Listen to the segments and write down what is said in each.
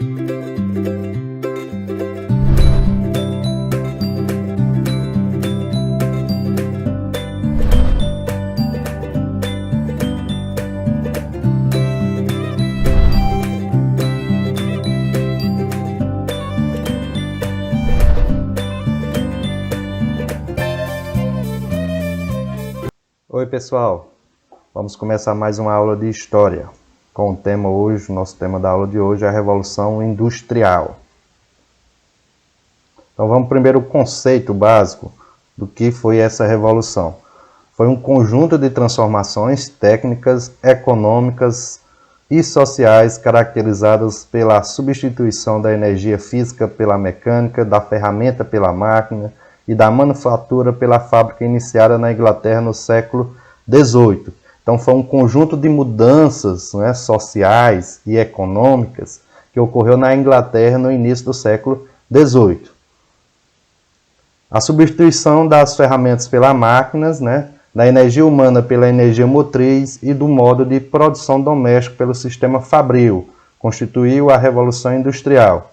Oi pessoal, vamos começar mais uma aula de História, com o tema hoje, o nosso tema da aula de hoje é a Revolução Industrial. Então vamos primeiro ao conceito básico do que foi essa revolução. Foi um conjunto de transformações técnicas, econômicas e sociais caracterizadas pela substituição da energia física pela mecânica, da ferramenta pela máquina, e da manufatura pela fábrica iniciada na Inglaterra no século XVIII. Então foi um conjunto de mudanças, né, sociais e econômicas que ocorreu na Inglaterra no início do século XVIII. A substituição das ferramentas pelas máquinas, né, da energia humana pela energia motriz e do modo de produção doméstico pelo sistema fabril constituiu a Revolução Industrial.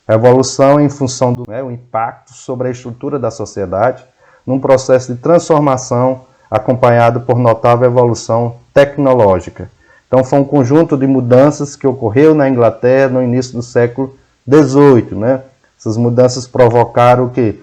Revolução em função do impacto sobre a estrutura da sociedade, num processo de transformação acompanhado por notável evolução tecnológica. Então foi um conjunto de mudanças que ocorreu na Inglaterra no início do século XVIII. Né? Essas mudanças provocaram o quê?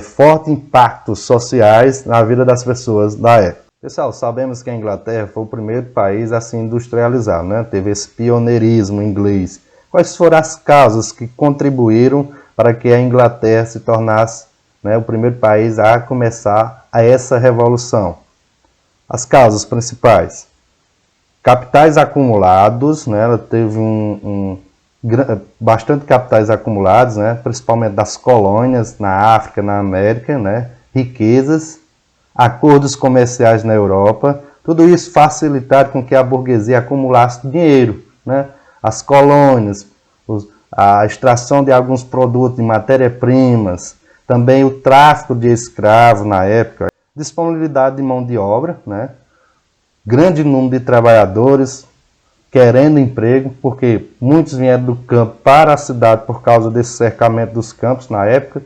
Fortes impactos sociais na vida das pessoas da época. Pessoal, sabemos que a Inglaterra foi o primeiro país a se industrializar, né? Teve esse pioneirismo inglês. Quais foram as causas que contribuíram para que a Inglaterra se tornasse, né, o primeiro país a começar essa revolução? As causas principais. Capitais acumulados, né, ela teve bastante capitais acumulados, né, principalmente das colônias na África, na América, né, riquezas, acordos comerciais na Europa, tudo isso facilitaram com que a burguesia acumulasse dinheiro, né? As colônias, a extração de alguns produtos de matéria-primas, também o tráfico de escravos na época, disponibilidade de mão de obra, né? Grande número de trabalhadores querendo emprego, porque muitos vieram do campo para a cidade por causa desse cercamento dos campos na época,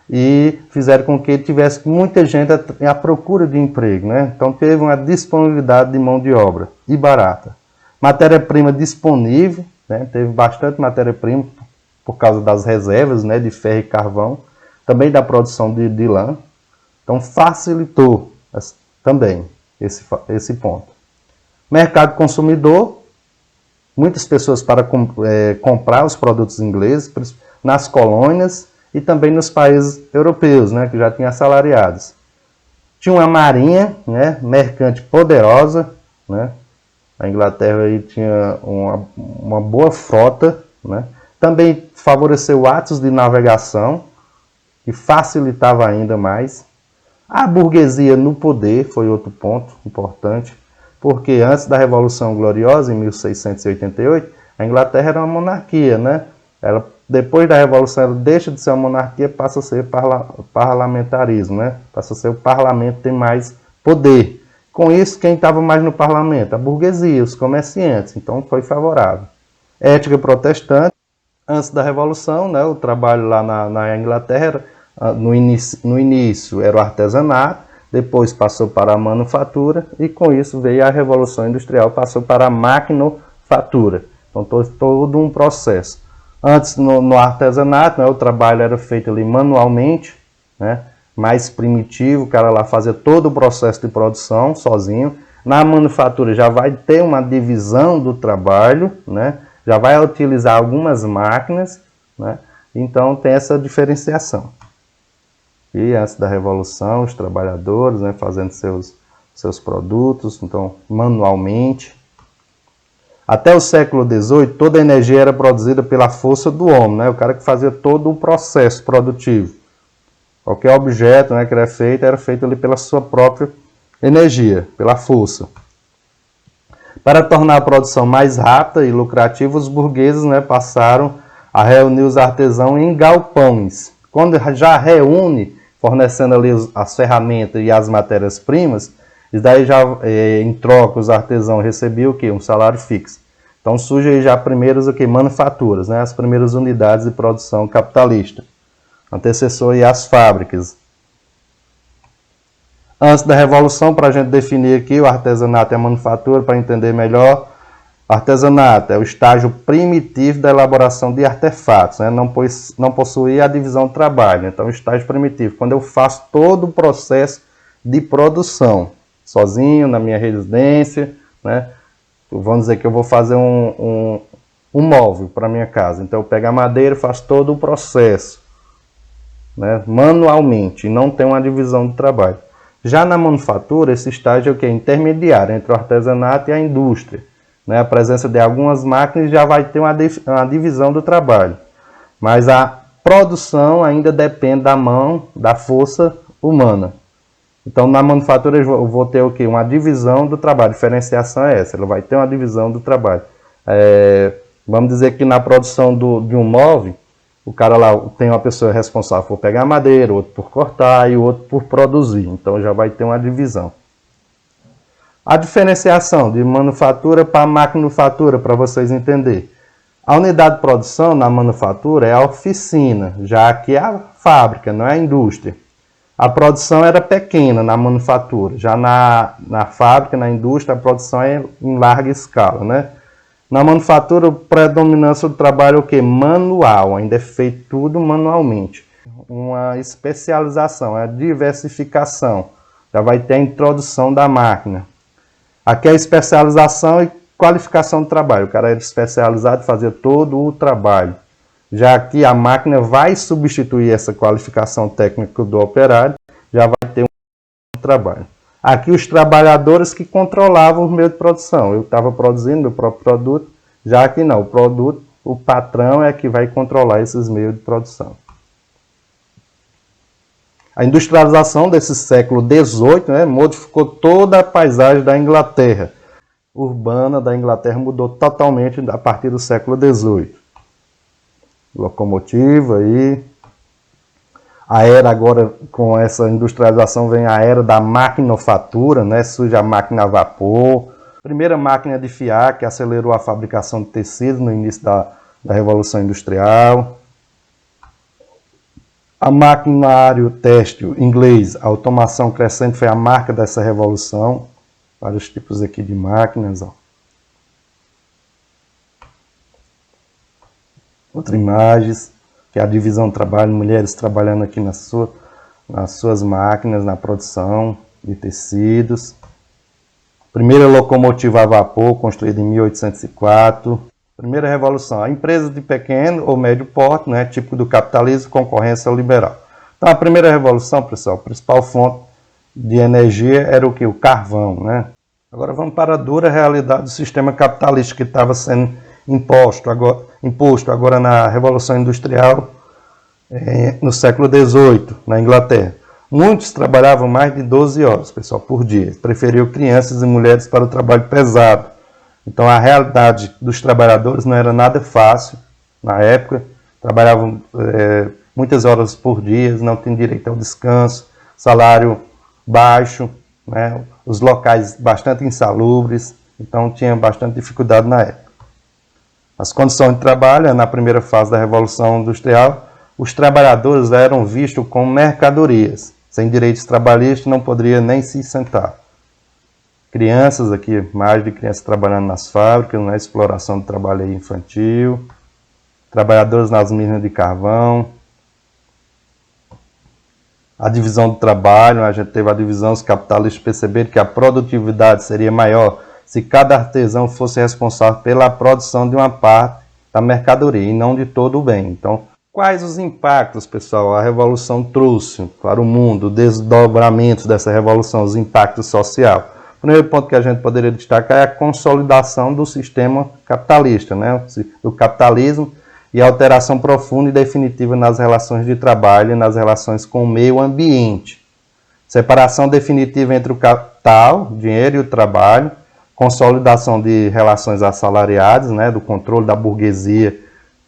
e fizeram com que tivesse muita gente à procura de emprego, né? Então teve uma disponibilidade de mão de obra e barata. Matéria-prima disponível, né? Teve bastante matéria-prima por causa das reservas, né, de ferro e carvão, também da produção de lã. Então facilitou também esse ponto. Mercado consumidor, muitas pessoas para comprar os produtos ingleses nas colônias e também nos países europeus, né, que já tinham assalariados. Tinha uma marinha, né, mercante poderosa, né? A Inglaterra aí tinha uma boa frota, né? Também favoreceu atos de navegação, que facilitava ainda mais. A burguesia no poder foi outro ponto importante, porque antes da Revolução Gloriosa, em 1688, a Inglaterra era uma monarquia, né? Depois da Revolução, ela deixa de ser uma monarquia, passa a ser parlamentarismo, né? Passa a ser o parlamento, tem mais poder. Com isso, quem estava mais no parlamento? A burguesia, os comerciantes. Então, foi favorável. Ética protestante. Antes da Revolução, né, o trabalho lá na Inglaterra, no início era o artesanato, depois passou para a manufatura, e com isso veio a Revolução Industrial, passou para a maquinofatura. Então, todo um processo. Antes, no artesanato, né, o trabalho era feito ali manualmente, né? Mais primitivo, o cara lá fazia todo o processo de produção sozinho. Na manufatura já vai ter uma divisão do trabalho, né? Já vai utilizar algumas máquinas, né? Então tem essa diferenciação. E antes da Revolução, os trabalhadores, né, fazendo seus produtos, então manualmente. Até o século XVIII, toda a energia era produzida pela força do homem, né? O cara que fazia todo o processo produtivo. Qualquer objeto, né, que era feito ali pela sua própria energia, pela força. Para tornar a produção mais rápida e lucrativa, os burgueses, né, passaram a reunir os artesãos em galpões. Quando já reúne, fornecendo ali as ferramentas e as matérias-primas, e daí já em troca os artesãos recebiam o quê? Um salário fixo. Então surge aí já primeiras manufaturas, né? As primeiras unidades de produção capitalista. Antecessor aí às fábricas. Antes da Revolução, para a gente definir aqui o artesanato e a manufatura, para entender melhor, o artesanato é o estágio primitivo da elaboração de artefatos, né? Não possuía a divisão do trabalho. Então, o estágio primitivo, quando eu faço todo o processo de produção, sozinho, na minha residência, né? Vamos dizer que eu vou fazer um móvel para minha casa. Então, eu pego a madeira e faço todo o processo, né? Manualmente, e não tem uma divisão do trabalho. Já na manufatura, esse estágio é o que? Intermediário entre o artesanato e a indústria. Né? A presença de algumas máquinas já vai ter uma divisão do trabalho. Mas a produção ainda depende da mão, da força humana. Então, na manufatura, eu vou ter o quê? Uma divisão do trabalho. A diferenciação é essa, ela vai ter uma divisão do trabalho. Vamos dizer que na produção de um móvel, o cara lá tem uma pessoa responsável por pegar madeira, outro por cortar e outro por produzir. Então, já vai ter uma divisão. A diferenciação de manufatura para maquinofatura, para vocês entenderem. A unidade de produção na manufatura é a oficina, já que é a fábrica, não é a indústria. A produção era pequena na manufatura, já na fábrica, na indústria, a produção é em larga escala, né? Na manufatura, a predominância do trabalho é o quê? Manual, ainda é feito tudo manualmente. Uma especialização, a diversificação, já vai ter a introdução da máquina. Aqui é a especialização e qualificação do trabalho. O cara era especializado em fazer todo o trabalho. Já aqui a máquina vai substituir essa qualificação técnica do operário, já vai ter um trabalho. Aqui os trabalhadores que controlavam o meio de produção. Eu estava produzindo meu próprio produto, já aqui não. O patrão é que vai controlar esses meios de produção. A industrialização desse século XVIII, né, modificou toda a paisagem da Inglaterra. Urbana da Inglaterra mudou totalmente a partir do século XVIII. Locomotiva aí. A era agora, com essa industrialização, vem a era da maquinofatura, né? Surge a máquina a vapor. Primeira máquina de fiar, que acelerou a fabricação de tecido no início da Revolução Industrial. A maquinário têxtil inglês, a automação crescente foi a marca dessa revolução. Vários tipos aqui de máquinas. Ó. Outra imagem, que é a divisão do trabalho, mulheres trabalhando aqui nas suas máquinas, na produção de tecidos. Primeira locomotiva a vapor, construída em 1804. Primeira revolução, a empresa de pequeno ou médio porte, né, típico do capitalismo, concorrência liberal. Então, a primeira revolução, pessoal, a principal fonte de energia era o que? O carvão, né? Agora vamos para a dura realidade do sistema capitalista que estava sendo imposto agora na Revolução Industrial no século XVIII, na Inglaterra. Muitos trabalhavam mais de 12 horas, pessoal, por dia. Preferiam crianças e mulheres para o trabalho pesado. Então, a realidade dos trabalhadores não era nada fácil na época. Trabalhavam muitas horas por dia, não tinham direito ao descanso, salário baixo, né? Os locais bastante insalubres, então tinha bastante dificuldade na época. As condições de trabalho, na primeira fase da Revolução Industrial, os trabalhadores eram vistos como mercadorias. Sem direitos trabalhistas não poderia nem se sentar. Crianças aqui, mais de crianças trabalhando nas fábricas, na exploração do trabalho infantil, trabalhadores nas minas de carvão. A divisão do trabalho, a gente teve a divisão, os capitalistas perceberam que a produtividade seria maior se cada artesão fosse responsável pela produção de uma parte da mercadoria e não de todo o bem. Então, quais os impactos, pessoal, a revolução trouxe para o mundo, o desdobramento dessa revolução, os impactos sociais? O primeiro ponto que a gente poderia destacar é a consolidação do sistema capitalista, né? Do capitalismo, e a alteração profunda e definitiva nas relações de trabalho e nas relações com o meio ambiente. Separação definitiva entre o capital, o dinheiro e o trabalho, consolidação de relações assalariadas, né, do controle da burguesia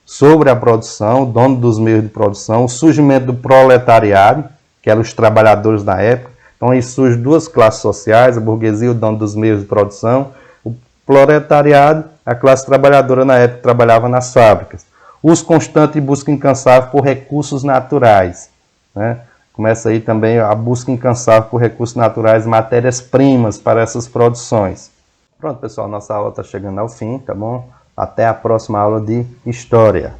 sobre a produção, o dono dos meios de produção, o surgimento do proletariado, que eram os trabalhadores da época. Então aí surgem duas classes sociais, a burguesia, o dono dos meios de produção, o proletariado, A classe trabalhadora na época trabalhava nas fábricas. Uso constante e busca incansável por recursos naturais, né? Começa aí também a busca incansável por recursos naturais, matérias-primas para essas produções. Pronto, pessoal, nossa aula está chegando ao fim, tá bom? Até a próxima aula de História.